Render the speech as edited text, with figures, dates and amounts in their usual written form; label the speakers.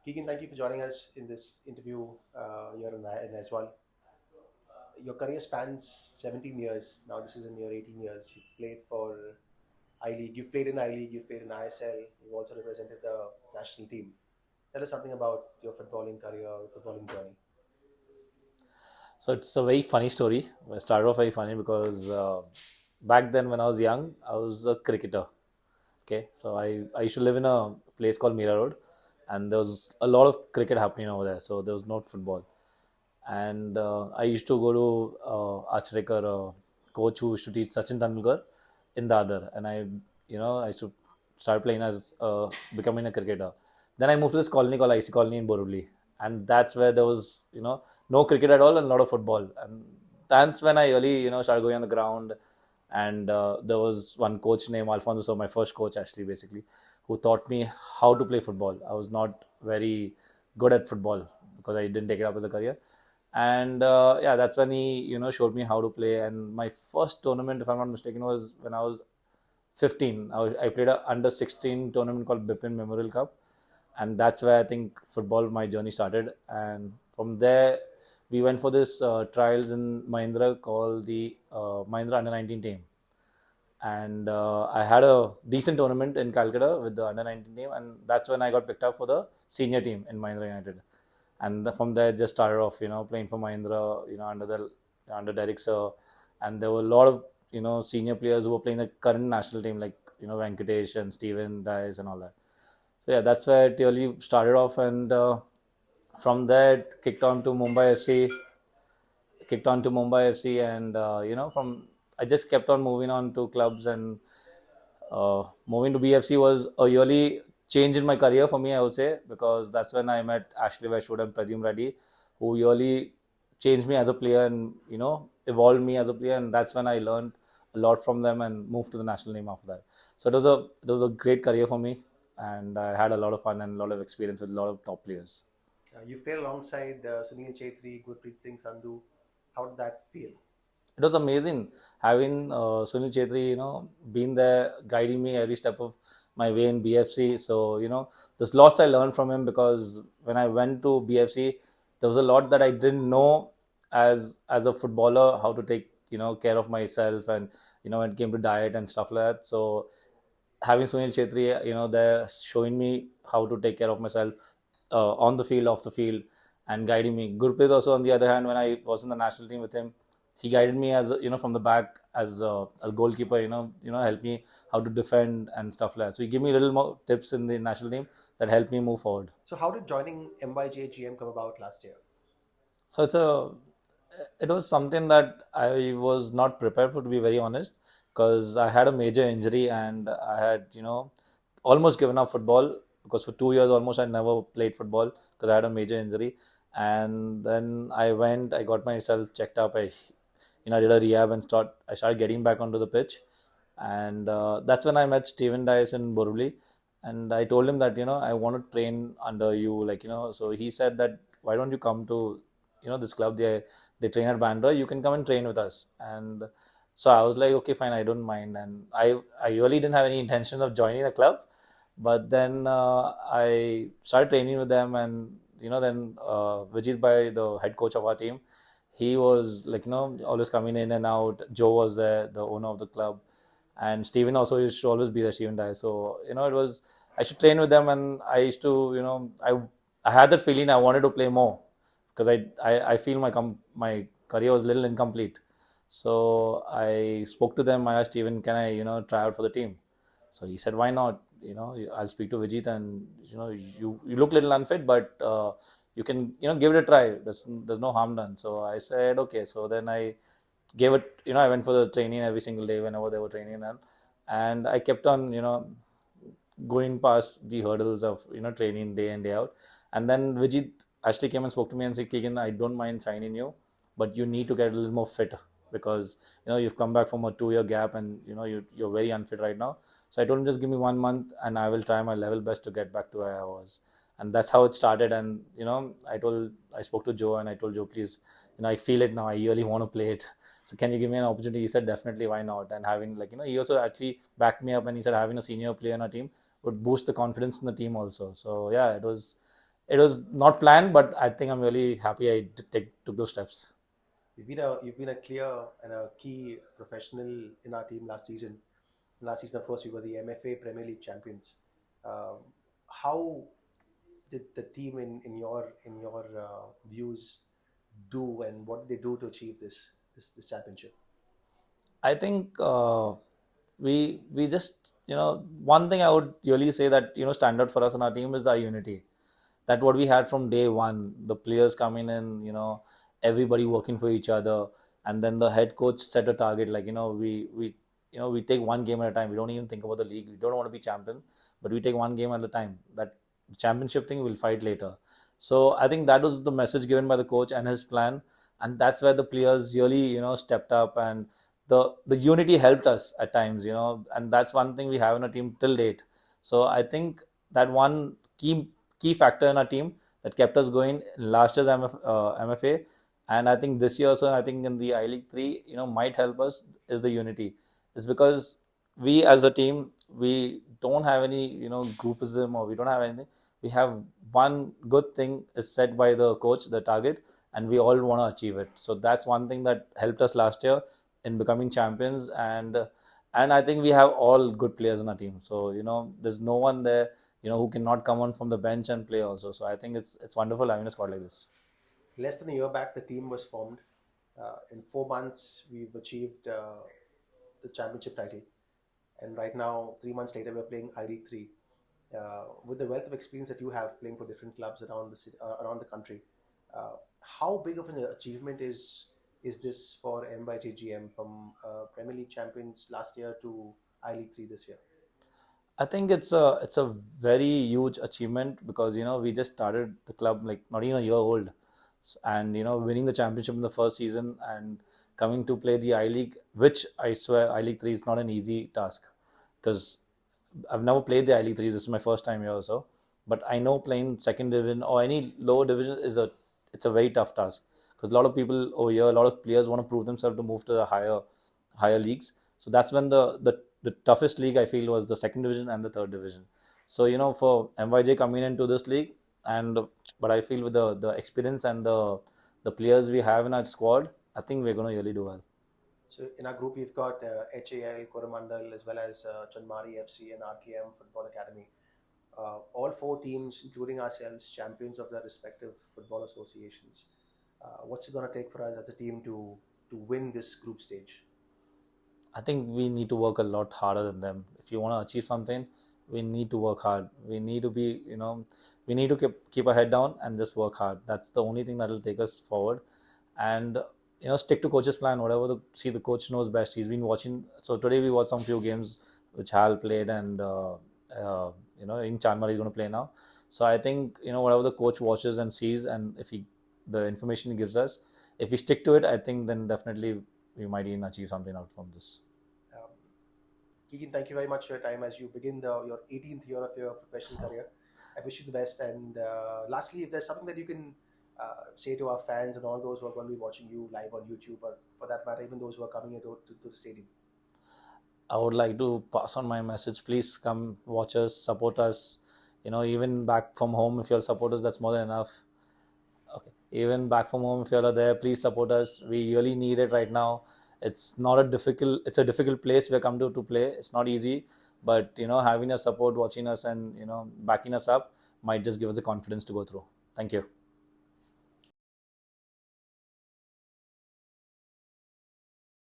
Speaker 1: Keegan, thank you for joining us in this interview here in as well. Your career spans 17 years. Now this is in your 18 years. You've played for I League. You've played in I League. You've played in ISL. You've also represented the national team. Tell us something about your footballing career, your footballing journey.
Speaker 2: So it's a very funny story. It started off very funny because back then when I was young, I was a cricketer. Okay, so I used to live in a place called Mira Road, and there was a lot of cricket happening over there. So there was not football, and I used to go to Achrekar, coach who used to teach Sachin Tendulkar in the other, and I used to start playing as becoming a cricketer. Then I moved to this colony called IC Colony in Borivali, and that's where there was no cricket at all and a lot of football, and that's when I really started going on the ground. And there was one coach named Alfonso, so my first coach actually, basically, who taught me how to play football. I was not very good at football because I didn't take it up as a career, and yeah, that's when he showed me how to play. And my first tournament, if I'm not mistaken, was when I was 15. I played a under 16 tournament called Bipin Memorial Cup, and that's where I think football my journey started. And from there, we went for this trials in Mahindra called the Mahindra Under 19 team, and I had a decent tournament in Calcutta with the Under 19 team, and that's when I got picked up for the senior team in Mahindra United. And from there, just started off, playing for Mahindra, under Derek Sir, and there were a lot of senior players who were playing the current national team, like Venkatesh and Steven Dias and all that. So yeah, that's where it really started off, and from there it kicked on to Mumbai FC, and from I just kept on moving on to clubs, and moving to BFC was a really change in my career for me, I would say, because that's when I met Ashley Westwood and Pradyum Reddy, who really changed me as a player and evolved me as a player, and that's when I learned a lot from them and moved to the national team after that. So it was a great career for me, and I had a lot of fun and a lot of experience with a lot of top players.
Speaker 1: You've played alongside Sunil Chetri, Gurpreet Singh Sandhu. How did that feel?
Speaker 2: It was amazing having Sunil Chetri, being there, guiding me every step of my way in BFC. So, there's lots I learned from him, because when I went to BFC, there was a lot that I didn't know as a footballer, how to take, care of myself, and, when it came to diet and stuff like that. So having Sunil Chetri, there showing me how to take care of myself on the field, off the field, and guiding me. Gurpreet also, on the other hand, when I was in the national team with him, he guided me as from the back as a goalkeeper. Helped me how to defend and stuff like that. So he gave me little more tips in the national team that helped me move forward.
Speaker 1: So how did joining MYJ-GM come about last year?
Speaker 2: So it was something that I was not prepared for, to be very honest, because I had a major injury, and I had almost given up football, because for 2 years almost I never played football because I had a major injury. And then I got myself checked up. I did a rehab and I started getting back onto the pitch, and that's when I met Steven Dias in Borivali, and I told him that I want to train under you, like so he said that, why don't you come to this club, they train at Bandra, you can come and train with us. And so I was like, okay, fine, I don't mind. And I really didn't have any intention of joining the club, but then I started training with them, and then Vijit Bhai, the head coach of our team, he was like always coming in and out. Joe was there, the owner of the club, and Steven also used to always be there, Steven Dye. So it was, I should train with them, and I used to I had that feeling I wanted to play more, because I feel my career was a little incomplete. So I spoke to them. I asked Steven, can I try out for the team? So he said, why not? I'll speak to Vijit, and you look a little unfit, but you can give it a try. There's no harm done. So I said okay. So then I gave it. I went for the training every single day whenever they were training, and I kept on going past the hurdles of training day in day out. And then Vijit actually came and spoke to me and said, Keegan, I don't mind signing you, but you need to get a little more fit, because you've come back from a 2 year gap, and you're very unfit right now. So I told him, just give me 1 month and I will try my level best to get back to where I was. And that's how it started. And I spoke to Joe, and I told Joe, please, I feel it now, I really want to play it. So can you give me an opportunity? He said, definitely, why not? And having, like, he also actually backed me up, and he said having a senior player in our team would boost the confidence in the team also. So yeah, it was not planned, but I think I'm really happy I took those steps.
Speaker 1: You've been a clear and a key professional in our team last season. Last season, of course, we were the MFA Premier League champions. Um, how did the team in your views do, and what did they do to achieve this championship?
Speaker 2: I think we just one thing I would really say that stand out for us in our team is our unity. That what we had from day one. The players coming in, everybody working for each other, and then the head coach set a target. Like we take one game at a time. We don't even think about the league. We don't want to be champion, but we take one game at a time. That championship thing we'll fight later. So I think that was the message given by the coach and his plan, and that's where the players really stepped up, and the unity helped us at times, and that's one thing we have in a team till date. So I think that one key factor in our team that kept us going last year's MFA, and I think this year also, I think in the I League 3, might help us is the unity. It's because we as a team, we don't have any groupism, or we don't have anything. We have one good thing is set by the coach, the target, and we all want to achieve it. So that's one thing that helped us last year in becoming champions, and I think we have all good players in our team. So there's no one there who cannot come on from the bench and play also. So I think it's wonderful having a squad like this.
Speaker 1: Less than a year back, the team was formed. In 4 months, we've achieved the championship title, and right now, 3 months later, we're playing I League 3. With the wealth of experience that you have playing for different clubs around the city, around the country, how big of an achievement is this for MYJ-GM from Premier League champions last year to I League 3 this year?
Speaker 2: I think it's a very huge achievement because we just started the club like not even a year old, and winning the championship in the first season and coming to play the I League, which I swear I League 3 is not an easy task because I've never played the I League 3. This is my first time here also, but I know playing second division or any lower division it's a very tough task because a lot of people over here, a lot of players want to prove themselves to move to the higher leagues. So that's when the toughest league I feel was the second division and the third division. So for MYJ coming into this league, and but I feel with the experience and the players we have in our squad, I think we're going to really do well.
Speaker 1: So in our group, we've got HAL, Coromandel, as well as Chanmari FC and RKM Football Academy. All four teams, including ourselves, champions of their respective football associations. What's it going to take for us as a team to win this group stage?
Speaker 2: I think we need to work a lot harder than them. If you want to achieve something, we need to work hard. We need to be, we need to keep our head down and just work hard. That's the only thing that will take us forward. And stick to coach's plan. Whatever the coach knows best. He's been watching. So today we watched some few games which Hal played, and in Chanmar he's going to play now. So I think whatever the coach watches and sees, and if the information he gives us, if we stick to it, I think then definitely we might even achieve something out from this.
Speaker 1: Um, Keegan, thank you very much for your time as you begin your 18th year of your professional career. I wish you the best. And lastly, if there's something that you can say to our fans and all those who are going to be watching you live on YouTube, or for that matter, even those who are coming here to the stadium.
Speaker 2: I would like to pass on my message. Please come watch us, support us. Even back from home, if you'll support us, that's more than enough. Okay. Even back from home, if you're there, please support us. We really need it right now. It's a difficult place we come to play. It's not easy, but having your support, watching us, and backing us up might just give us the confidence to go through. Thank you.